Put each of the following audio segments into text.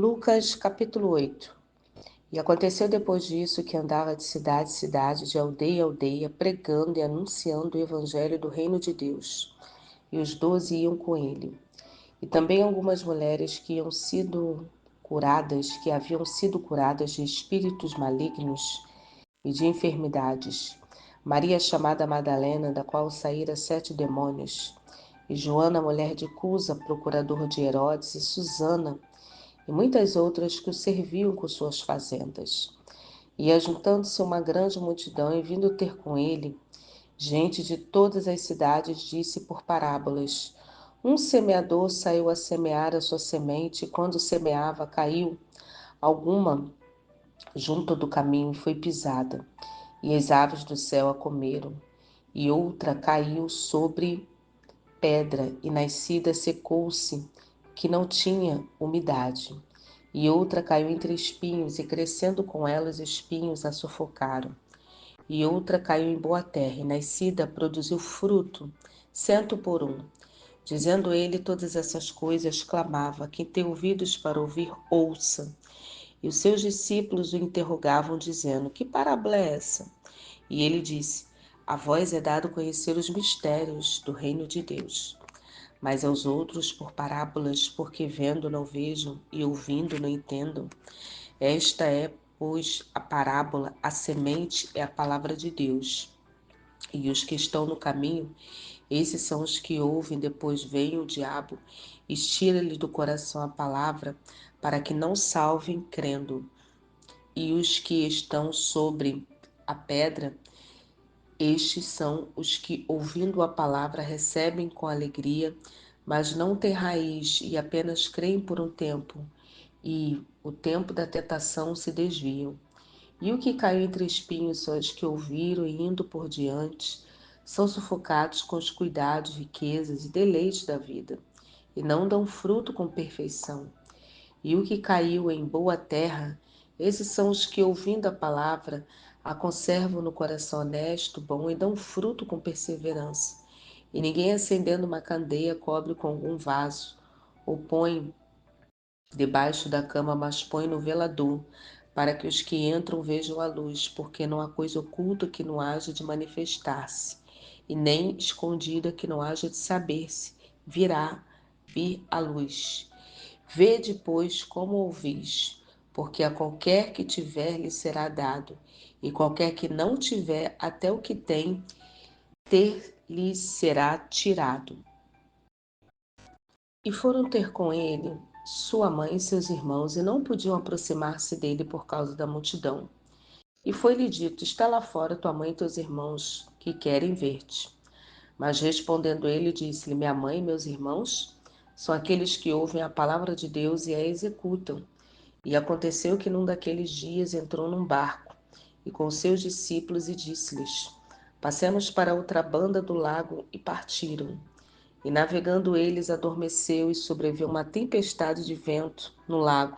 Lucas capítulo 8. E aconteceu depois disso que andava de cidade em cidade, de aldeia em aldeia, pregando e anunciando o evangelho do reino de Deus. E os 12 iam com ele. E também algumas mulheres que haviam sido curadas de espíritos malignos e de enfermidades. Maria chamada Madalena, da qual saíra 7 demônios, e Joana, mulher de Cusa, procurador de Herodes, e Susana, e muitas outras que o serviam com suas fazendas. E ajuntando-se uma grande multidão e vindo ter com ele, gente de todas as cidades, disse por parábolas: Um semeador saiu a semear a sua semente, e quando semeava, caiu alguma junto do caminho e foi pisada, e as aves do céu a comeram. E outra caiu sobre pedra, e nascida secou-se, que não tinha umidade. E outra caiu entre espinhos, e crescendo com ela os espinhos a sufocaram. E outra caiu em boa terra, e nascida produziu fruto, 100 por 1. Dizendo ele todas essas coisas, clamava: Quem tem ouvidos para ouvir, ouça. E os seus discípulos o interrogavam, dizendo: Que parábola é essa? E ele disse: A vós é dado conhecer os mistérios do reino de Deus, mas aos outros por parábolas, porque vendo não vejam e ouvindo não entendam. Esta é, pois, a parábola: a semente é a palavra de Deus. E os que estão no caminho, esses são os que ouvem, depois vem o diabo e tira-lhe do coração a palavra, para que não salvem crendo. E os que estão sobre a pedra, estes são os que, ouvindo a palavra, recebem com alegria, mas não têm raiz e apenas creem por um tempo, e o tempo da tentação se desviam. E o que caiu entre espinhos são os que ouviram e, indo por diante, são sufocados com os cuidados, riquezas e deleites da vida, e não dão fruto com perfeição. E o que caiu em boa terra, esses são os que, ouvindo a palavra, a conservam no coração honesto, bom, e dão fruto com perseverança. E ninguém, acendendo uma candeia, cobre com algum vaso, ou põe debaixo da cama, mas põe no velador, para que os que entram vejam a luz, porque não há coisa oculta que não haja de manifestar-se, e nem escondida que não haja de saber-se, vir a luz. Vede, pois, como ouvis, porque a qualquer que tiver lhe será dado, e qualquer que não tiver, até o que tem, ter-lhe será tirado. E foram ter com ele sua mãe e seus irmãos, e não podiam aproximar-se dele por causa da multidão. E foi-lhe dito: Está lá fora tua mãe e teus irmãos, que querem ver-te. Mas respondendo ele, disse-lhe: Minha mãe e meus irmãos são aqueles que ouvem a palavra de Deus e a executam. E aconteceu que num daqueles dias entrou num barco, e com seus discípulos, e disse-lhes: Passemos para outra banda do lago, e partiram. E navegando eles, adormeceu, e sobreveio uma tempestade de vento no lago,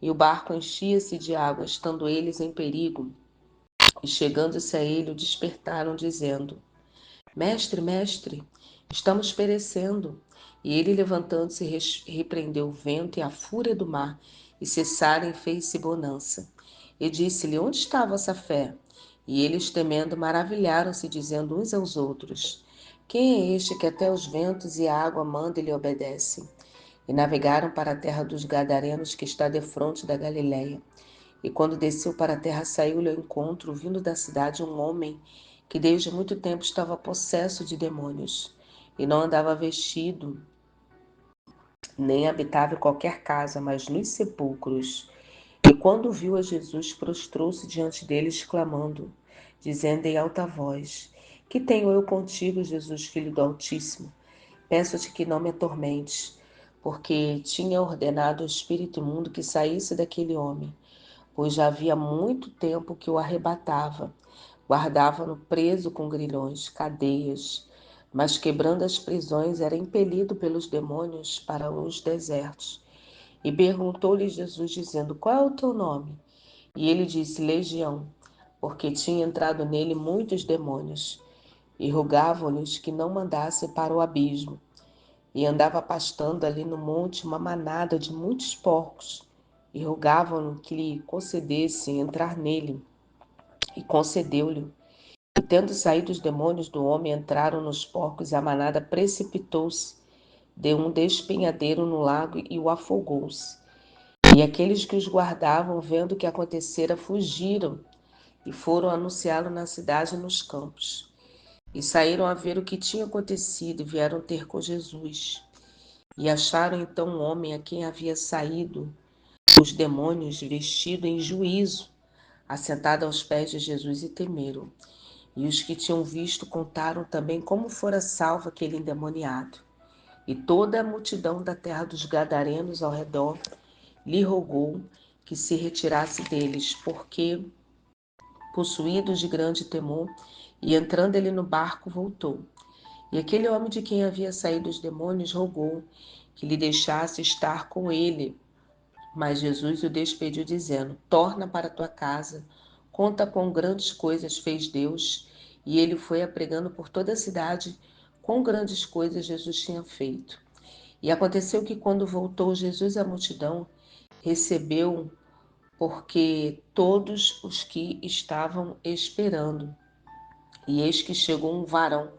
e o barco enchia-se de água, estando eles em perigo. E chegando-se a ele, o despertaram, dizendo: Mestre, mestre, estamos perecendo. E ele, levantando-se, repreendeu o vento e a fúria do mar, e cessaram, e fez-se bonança. E disse-lhe: Onde está a vossa fé? E eles, temendo, maravilharam-se, dizendo uns aos outros: Quem é este que até os ventos e a água manda e lhe obedecem? E navegaram para a terra dos Gadarenos, que está defronte da Galileia. E quando desceu para a terra, saiu-lhe ao encontro, vindo da cidade, um homem que desde muito tempo estava possesso de demônios, e não andava vestido, nem habitava em qualquer casa, mas nos sepulcros. E quando viu a Jesus, prostrou-se diante dele, exclamando, dizendo em alta voz: Que tenho eu contigo, Jesus, Filho do Altíssimo? Peço-te que não me atormentes, porque tinha ordenado ao espírito imundo que saísse daquele homem, pois já havia muito tempo que o arrebatava. Guardava-no preso com grilhões, cadeias, mas quebrando as prisões era impelido pelos demônios para os desertos. E perguntou-lhe Jesus, dizendo: Qual é o teu nome? E ele disse: Legião, porque tinha entrado nele muitos demônios. E rogavam-lhes que não mandasse para o abismo. E andava pastando ali no monte uma manada de muitos porcos, e rogavam-no que lhe concedesse entrar nele, e concedeu-lhe. E tendo saído os demônios do homem, entraram nos porcos, e a manada precipitou-se de um despenhadeiro no lago e o afogou-se. E aqueles que os guardavam, vendo o que acontecera, fugiram e foram anunciá-lo na cidade e nos campos. E saíram a ver o que tinha acontecido e vieram ter com Jesus. E acharam então um homem a quem havia saído os demônios, vestido em juízo, assentado aos pés de Jesus, e temeram. E os que tinham visto contaram também como fora salvo aquele endemoniado. E toda a multidão da terra dos Gadarenos ao redor lhe rogou que se retirasse deles, porque, possuídos de grande temor, e entrando ele no barco, voltou. E aquele homem de quem havia saído os demônios rogou que lhe deixasse estar com ele. Mas Jesus o despediu, dizendo: Torna para tua casa, conta quão grandes coisas fez Deus. E ele foi apregando por toda a cidade quão grandes coisas Jesus tinha feito. E aconteceu que, quando voltou Jesus à multidão, recebeu, porque todos os que estavam esperando. E eis que chegou um varão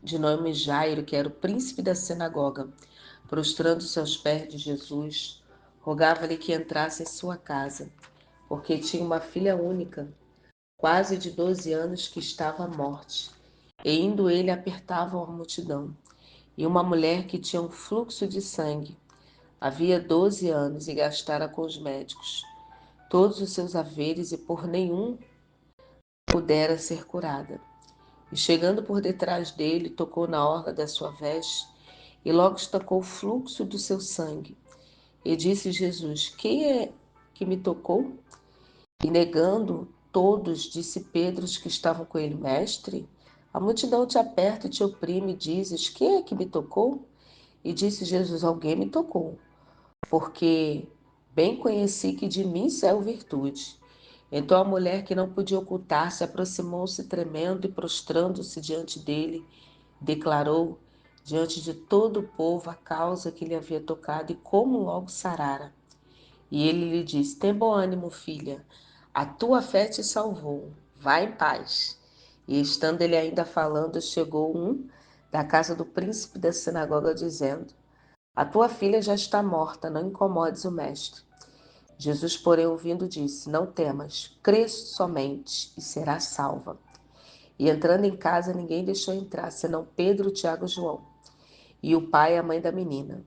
de nome Jairo, que era o príncipe da sinagoga. Prostrando-se aos pés de Jesus, rogava-lhe que entrasse em sua casa, porque tinha uma filha única, quase de 12 anos, que estava à morte. E indo ele, apertava a multidão. E uma mulher que tinha um fluxo de sangue, havia 12 anos, e gastara com os médicos todos os seus haveres, e por nenhum pudera ser curada. E chegando por detrás dele, tocou na orla da sua veste, e logo estancou o fluxo do seu sangue. E disse Jesus: Quem é que me tocou? E negando todos, disse Pedro, os que estavam com ele: Mestre, a multidão te aperta e te oprime, e dizes: Quem é que me tocou? E disse Jesus: Alguém me tocou, porque bem conheci que de mim saiu virtude. Então a mulher, que não podia ocultar-se, aproximou-se tremendo e, prostrando-se diante dele, declarou diante de todo o povo a causa que lhe havia tocado e como logo sarara. E ele lhe disse: Tem bom ânimo, filha, a tua fé te salvou, vá em paz. E estando ele ainda falando, chegou um da casa do príncipe da sinagoga, dizendo: A tua filha já está morta, não incomodes o mestre. Jesus, porém, ouvindo, disse: Não temas, crê somente e serás salva. E entrando em casa, ninguém deixou entrar, senão Pedro, Tiago e João, e o pai e a mãe da menina.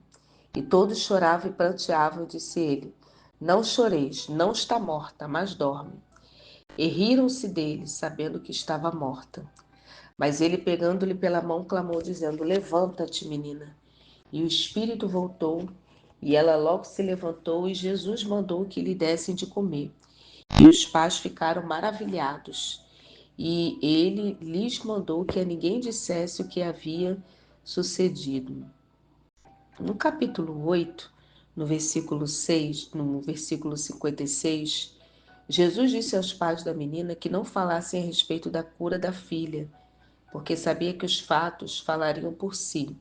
E todos choravam e pranteavam, e disse ele: Não choreis, não está morta, mas dorme. E riram-se dele, sabendo que estava morta. Mas ele, pegando-lhe pela mão, clamou, dizendo: Levanta-te, menina. E o espírito voltou, e ela logo se levantou, e Jesus mandou que lhe dessem de comer. E os pais ficaram maravilhados. E ele lhes mandou que a ninguém dissesse o que havia sucedido. No capítulo 8, no versículo 6, no versículo 56, Jesus disse aos pais da menina que não falassem a respeito da cura da filha, porque sabia que os fatos falariam por si.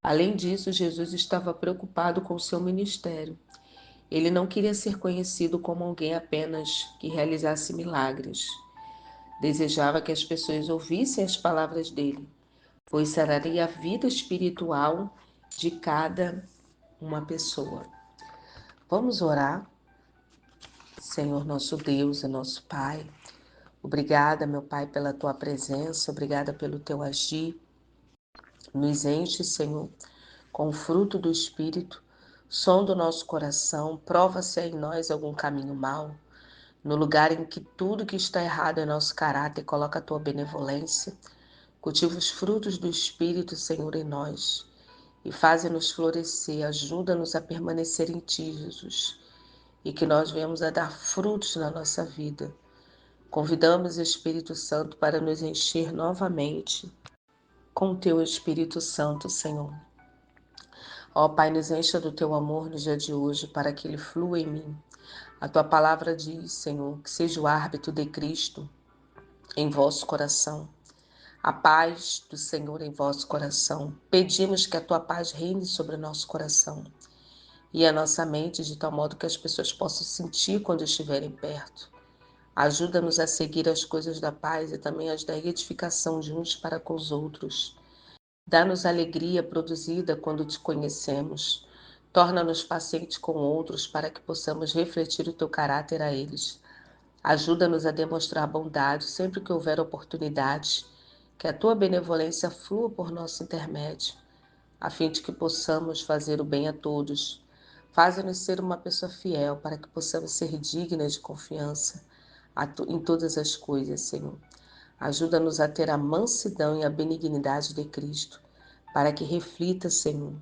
Além disso, Jesus estava preocupado com o seu ministério. Ele não queria ser conhecido como alguém apenas que realizasse milagres. Desejava que as pessoas ouvissem as palavras dele, pois sararia a vida espiritual de cada uma pessoa. Vamos orar. Senhor, nosso Deus e nosso Pai, obrigada, meu Pai, pela tua presença, obrigada pelo teu agir. Nos enche, Senhor, com o fruto do Espírito, sonda o nosso coração, prova se há em nós algum caminho mau, no lugar em que tudo que está errado é nosso caráter, coloca a tua benevolência, cultiva os frutos do Espírito, Senhor, em nós, e faze-nos florescer, ajuda-nos a permanecer em ti, Jesus, e que nós venhamos a dar frutos na nossa vida. Convidamos o Espírito Santo para nos encher novamente com o teu Espírito Santo, Senhor. Ó Pai, nos encha do teu amor no dia de hoje, para que ele flua em mim. A tua palavra diz, Senhor, que seja o árbitro de Cristo em vosso coração. A paz do Senhor em vosso coração. Pedimos que a tua paz reine sobre o nosso coração e a nossa mente de tal modo que as pessoas possam sentir quando estiverem perto. Ajuda-nos a seguir as coisas da paz e também as da edificação de uns para com os outros. Dá-nos alegria produzida quando te conhecemos. Torna-nos pacientes com outros para que possamos refletir o teu caráter a eles. Ajuda-nos a demonstrar bondade sempre que houver oportunidades, que a tua benevolência flua por nosso intermédio, a fim de que possamos fazer o bem a todos. Faze-nos ser uma pessoa fiel para que possamos ser dignas de confiança em todas as coisas, Senhor. Ajuda-nos a ter a mansidão e a benignidade de Cristo, para que reflita, Senhor,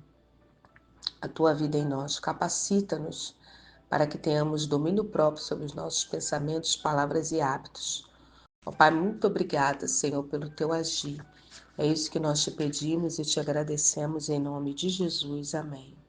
a tua vida em nós. Capacita-nos para que tenhamos domínio próprio sobre os nossos pensamentos, palavras e hábitos. Ó Pai, muito obrigada, Senhor, pelo teu agir. É isso que nós te pedimos e te agradecemos em nome de Jesus. Amém.